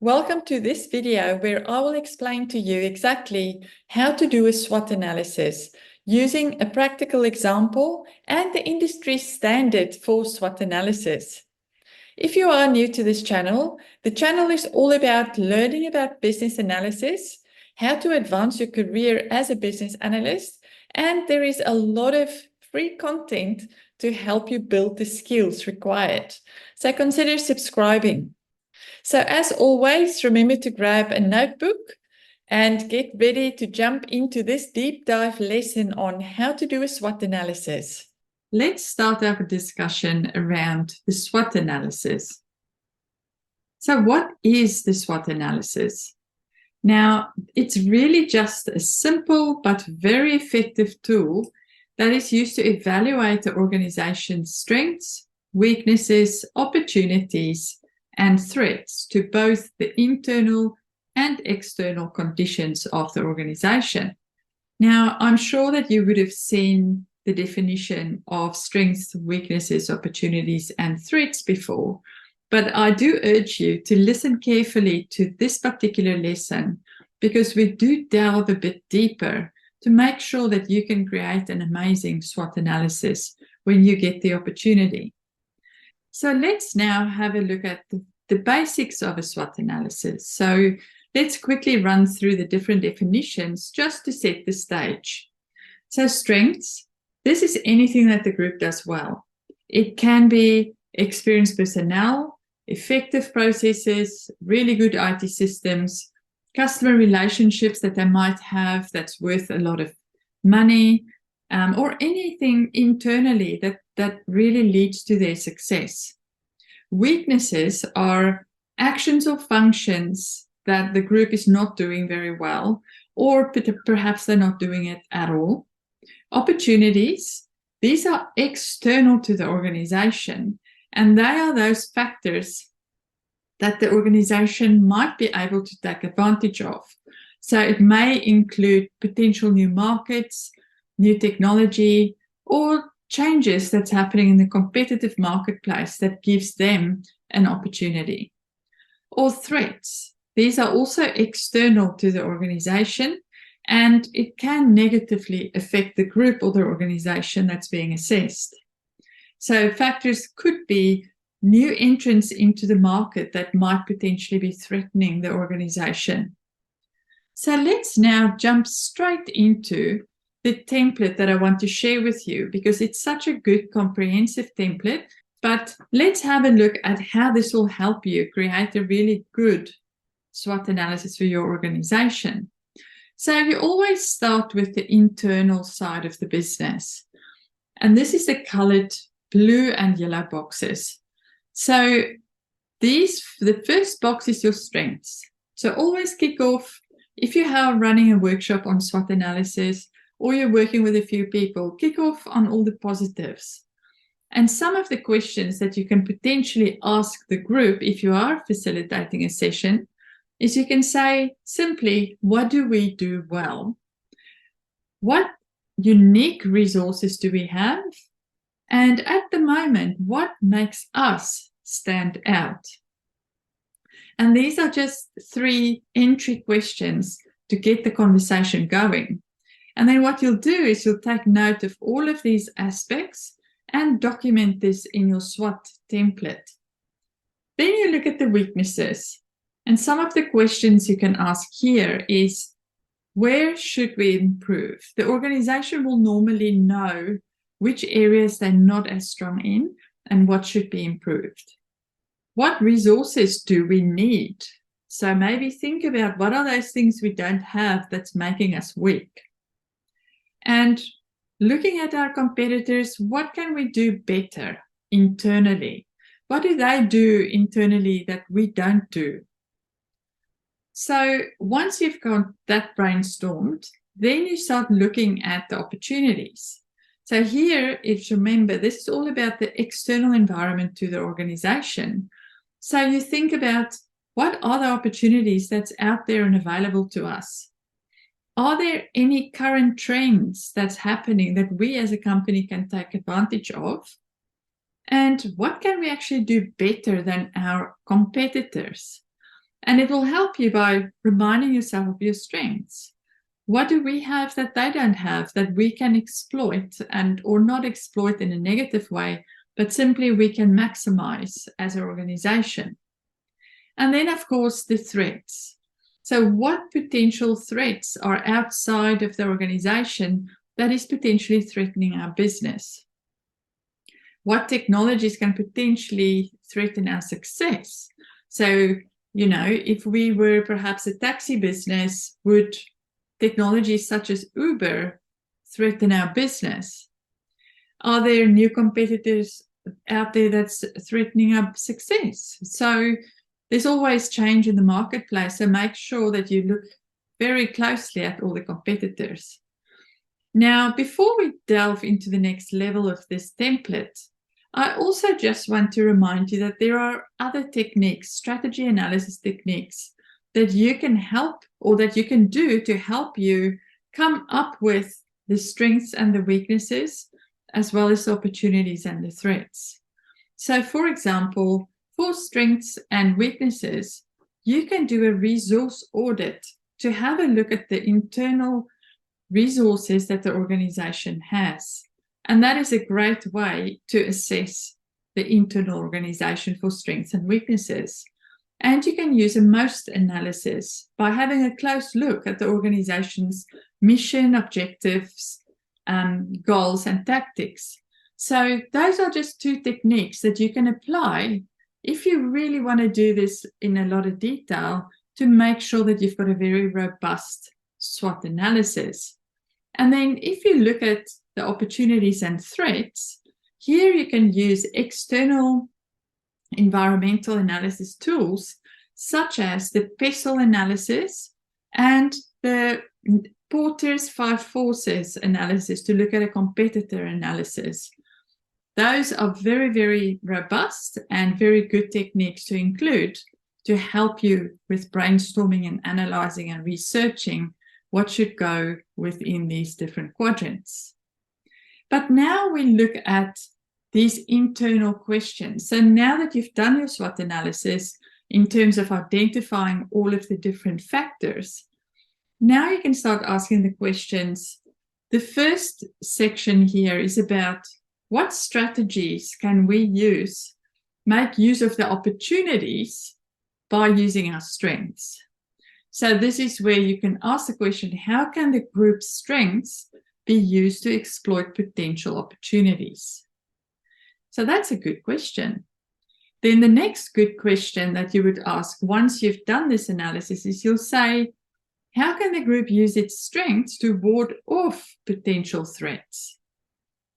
Welcome to this video where I will explain to you exactly how to do a SWOT analysis using a practical example and the industry standard for SWOT analysis. If you are new to this channel, the channel is all about learning about business analysis, how to advance your career as a business analyst, and there is a lot of free content to help you build the skills required. So consider subscribing. So as always, remember to grab a notebook and get ready to jump into this deep dive lesson on how to do a SWOT analysis. Let's start our discussion around the SWOT analysis. So what is the SWOT analysis? Now, it's really just a simple but very effective tool that is used to evaluate the organization's strengths, weaknesses, opportunities, and threats to both the internal and external conditions of the organization. Now, I'm sure that you would have seen the definition of strengths, weaknesses, opportunities, and threats before, but I do urge you to listen carefully to this particular lesson because we do delve a bit deeper to make sure that you can create an amazing SWOT analysis when you get the opportunity. So let's now have a look at the basics of a SWOT analysis. So let's quickly run through the different definitions just to set the stage. So strengths, this is anything that the group does well. It can be experienced personnel, effective processes, really good IT systems, customer relationships that they might have that's worth a lot of money, or anything internally that really leads to their success. Weaknesses are actions or functions that the group is not doing very well, or perhaps they're not doing it at all. Opportunities, these are external to the organization, and they are those factors that the organization might be able to take advantage of. So it may include potential new markets, new technology, or changes that's happening in the competitive marketplace that gives them an opportunity. Or threats. These are also external to the organization, and it can negatively affect the group or the organization that's being assessed. So factors could be new entrants into the market that might potentially be threatening the organization. So let's now jump straight into the template that I want to share with you because it's such a good comprehensive template. But let's have a look at how this will help you create a really good SWOT analysis for your organization. So you always start with the internal side of the business. And this is the colored blue and yellow boxes. So the first box is your strengths. So always kick off, if you are running a workshop on SWOT analysis or you're working with a few people, kick off on all the positives. And some of the questions that you can potentially ask the group if you are facilitating a session is you can say simply, what do we do well? What unique resources do we have? And at the moment, what makes us stand out? And these are just 3 entry questions to get the conversation going. And then what you'll do is you'll take note of all of these aspects and document this in your SWOT template. Then you look at the weaknesses. And some of the questions you can ask here is, where should we improve? The organization will normally know which areas they're not as strong in and what should be improved. What resources do we need? So maybe think about what are those things we don't have that's making us weak. And looking at our competitors, what can we do better internally? What do they do internally that we don't do? So once you've got that brainstormed, then you start looking at the opportunities. So here, if you remember, this is all about the external environment to the organization. So you think about what are the opportunities that's out there and available to us? Are there any current trends that's happening that we as a company can take advantage of? And what can we actually do better than our competitors? And it will help you by reminding yourself of your strengths. What do we have that they don't have that we can exploit, and or not exploit in a negative way, but simply we can maximize as an organization? And then, of course, the threats. So what potential threats are outside of the organization that is potentially threatening our business? What technologies can potentially threaten our success? So, if we were perhaps a taxi business, would technologies such as Uber threaten our business? Are there new competitors out there that's threatening our success? So there's always change in the marketplace, so make sure that you look very closely at all the competitors. Now, before we delve into the next level of this template, I also just want to remind you that there are other techniques, strategy analysis techniques, that you can help or that you can do to help you come up with the strengths and the weaknesses, as well as the opportunities and the threats. So, for example, for strengths and weaknesses, you can do a resource audit to have a look at the internal resources that the organization has. And that is a great way to assess the internal organization for strengths and weaknesses. And you can use a MOST analysis by having a close look at the organization's mission, objectives, goals, and tactics. So those are just two techniques that you can apply if you really want to do this in a lot of detail to make sure that you've got a very robust SWOT analysis. And then if you look at the opportunities and threats, here you can use external environmental analysis tools such as the PESTLE analysis and the Porter's 5 forces analysis to look at a competitor analysis. Those are very, very robust and very good techniques to include to help you with brainstorming and analyzing and researching what should go within these different quadrants. But now we look at these internal questions. So now that you've done your SWOT analysis in terms of identifying all of the different factors, now you can start asking the questions. The first section here is about what strategies can we use, make use of the opportunities by using our strengths. So this is where you can ask the question, how can the group's strengths be used to exploit potential opportunities? So that's a good question. Then the next good question that you would ask once you've done this analysis is you'll say, how can the group use its strengths to ward off potential threats?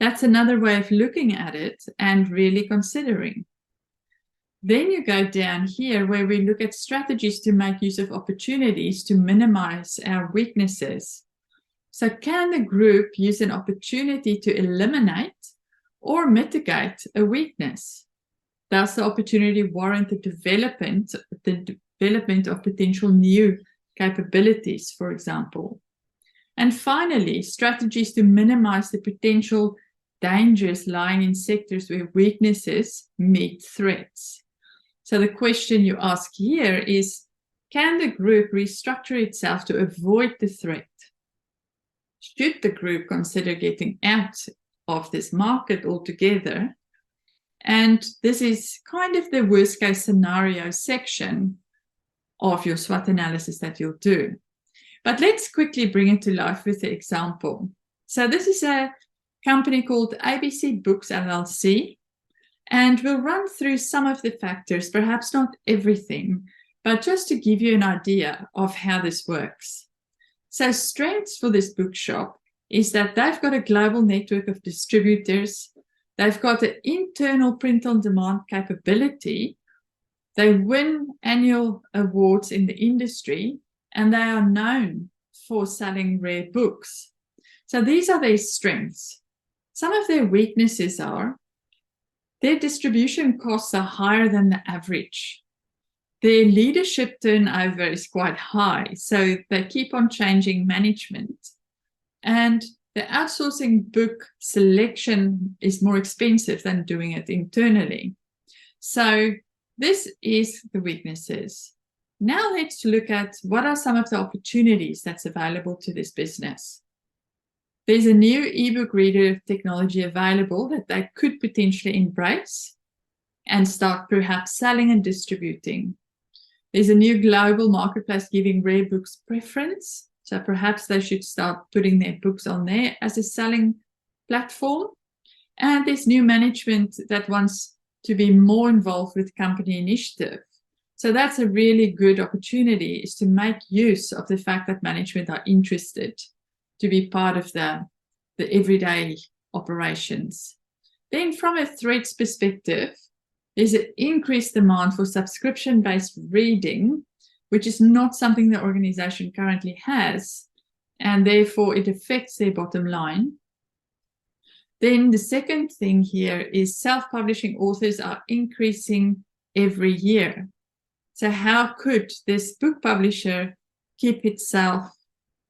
That's another way of looking at it and really considering. Then you go down here where we look at strategies to make use of opportunities to minimize our weaknesses. So can the group use an opportunity to eliminate or mitigate a weakness? Does the opportunity warrant the development of potential new capabilities, for example? And finally, strategies to minimize the potential dangers lying in sectors where weaknesses meet threats. So the question you ask here is, can the group restructure itself to avoid the threat? Should the group consider getting out of this market altogether? And this is kind of the worst case scenario section of your SWOT analysis that you'll do. But let's quickly bring it to life with the example. So this is a company called ABC Books LLC. And we'll run through some of the factors, perhaps not everything, but just to give you an idea of how this works. So strengths for this bookshop is that they've got a global network of distributors. They've got an internal print-on-demand capability. They win annual awards in the industry, and they are known for selling rare books. So these are their strengths. Some of their weaknesses are their distribution costs are higher than the average. Their leadership turnover is quite high, so they keep on changing management. And the outsourcing book selection is more expensive than doing it internally. So this is the weaknesses. Now let's look at what are some of the opportunities that's available to this business. There's a new ebook reader technology available that they could potentially embrace and start perhaps selling and distributing. There's a new global marketplace giving rare books preference. So perhaps they should start putting their books on there as a selling platform. And there's new management that wants to be more involved with company initiative. So that's a really good opportunity, is to make use of the fact that management are interested to be part of the everyday operations. Then from a threats perspective, there's an increased demand for subscription-based reading, which is not something the organization currently has, and therefore it affects their bottom line. Then the second thing here is self-publishing authors are increasing every year. So how could this book publisher keep itself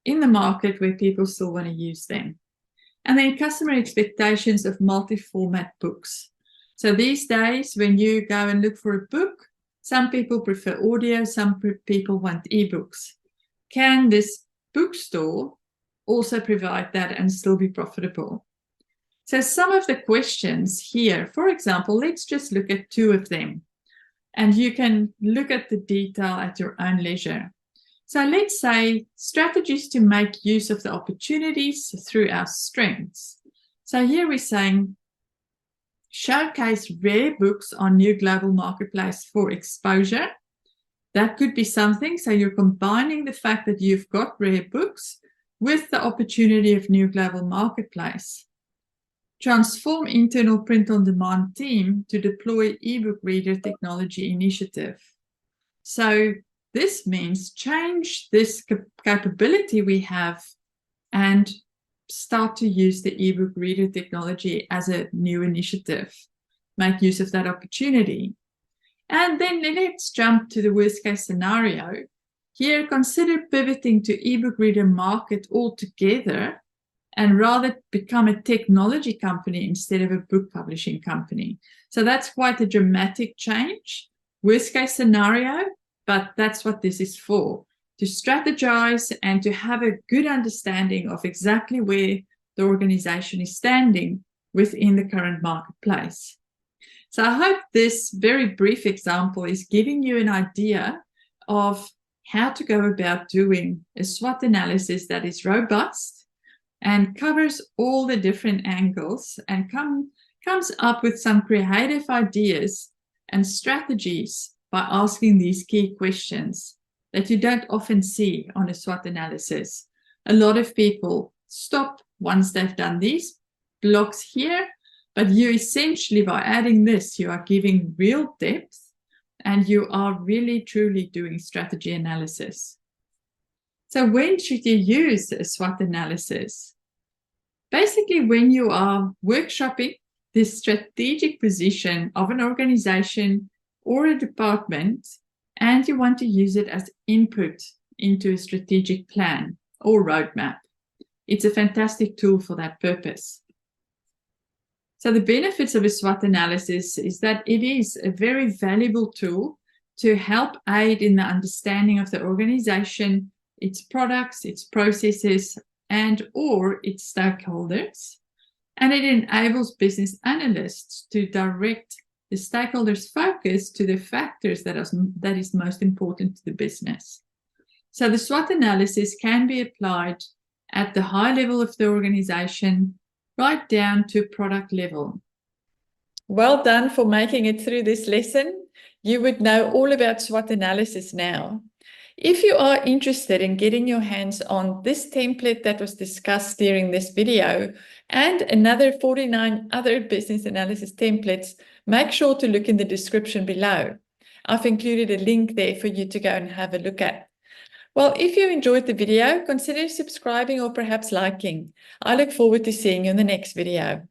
in the market where people still want to use them? And then customer expectations of multi-format books. So these days, when you go and look for a book, some people prefer audio, some people want ebooks. Can this bookstore also provide that and still be profitable? So some of the questions here, for example, let's just look at two of them. And you can look at the detail at your own leisure. So let's say strategies to make use of the opportunities through our strengths. So here we're saying, showcase rare books on new global marketplace for exposure. That could be something. So you're combining the fact that you've got rare books with the opportunity of new global marketplace. Transform internal print-on-demand team to deploy ebook reader technology initiative. So this means change this capability we have and start to use the ebook reader technology as a new initiative. Make use of that opportunity. And then let's jump to the worst case scenario. Here, consider pivoting to ebook reader market altogether and rather become a technology company instead of a book publishing company. So that's quite a dramatic change. Worst case scenario, but that's what this is for, to strategize and to have a good understanding of exactly where the organization is standing within the current marketplace. So I hope this very brief example is giving you an idea of how to go about doing a SWOT analysis that is robust and covers all the different angles and comes up with some creative ideas and strategies by asking these key questions that you don't often see on a SWOT analysis. A lot of people stop once they've done these blocks here, but you essentially, by adding this, you are giving real depth and you are really truly doing strategy analysis. So when should you use a SWOT analysis? Basically, when you are workshopping the strategic position of an organization or a department, and you want to use it as input into a strategic plan or roadmap. It's a fantastic tool for that purpose. So the benefits of a SWOT analysis is that it is a very valuable tool to help aid in the understanding of the organization, its products, its processes, and or its stakeholders. And it enables business analysts to direct the stakeholders' focus to the factors that is most important to the business. So the SWOT analysis can be applied at the high level of the organization, right down to product level. Well done for making it through this lesson. You would know all about SWOT analysis now. If you are interested in getting your hands on this template that was discussed during this video and another 49 other business analysis templates, make sure to look in the description below. I've included a link there for you to go and have a look at. Well, if you enjoyed the video, consider subscribing or perhaps liking. I look forward to seeing you in the next video.